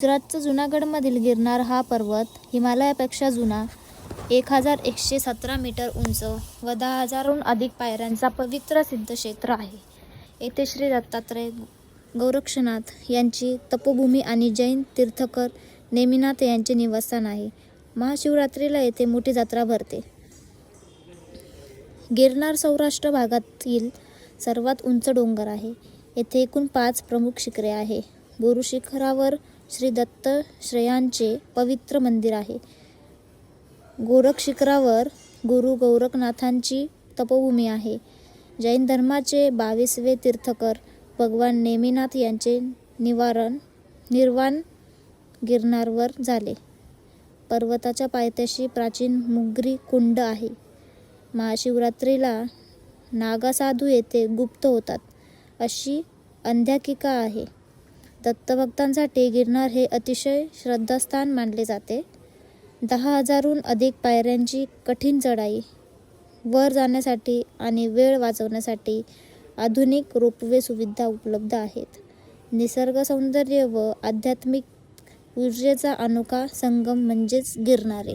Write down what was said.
गुजरातचा जुनागडमधील गिरनार हा पर्वत हिमालयापेक्षा जुना, 1117 मीटर उंच व 10,000हून अधिक पायऱ्यांचा पवित्र सिद्धक्षेत्र आहे. येथे श्री दत्तात्रय, गोरक्षनाथ यांची तपोभूमी आणि जैन तीर्थंकर नेमिनाथ यांचे निवासस्थान आहे. महाशिवरात्रीला येथे मोठी जत्रा भरते. गिरनार सौराष्ट्र भागातील सर्वात उंच डोंगर आहे. येथे एकूण 5 प्रमुख शिखरे आहे. गुरु शिखरावर श्री दत्तात्रेयांचे पवित्र मंदिर आहे. गोरख शिखरावर गुरु गोरखनाथांची तपोभूमी आहे. जैन धर्माचे 22वे तीर्थंकर भगवान नेमिनाथ यांचे निर्वाण गिरनारवर झाले. पर्वताच्या पायथ्याशी प्राचीन मुगरी कुंड आहे. महाशिवरात्रीला नागासाधू येथे गुप्त होतात, अशी आख्यायिका आहे. दत्तभक्तांसाठी गिरनार हे अतिशय श्रद्धास्थान मानले जाते. 10,000हून अधिक पायऱ्यांची कठीण चढाई. वर जाण्यासाठी आणि वेळ वाचवण्यासाठी आधुनिक रोपवे सुविधा उपलब्ध आहेत. निसर्ग सौंदर्य व आध्यात्मिक ऊर्जेचा अनोखा संगम म्हणजेच गिरनार.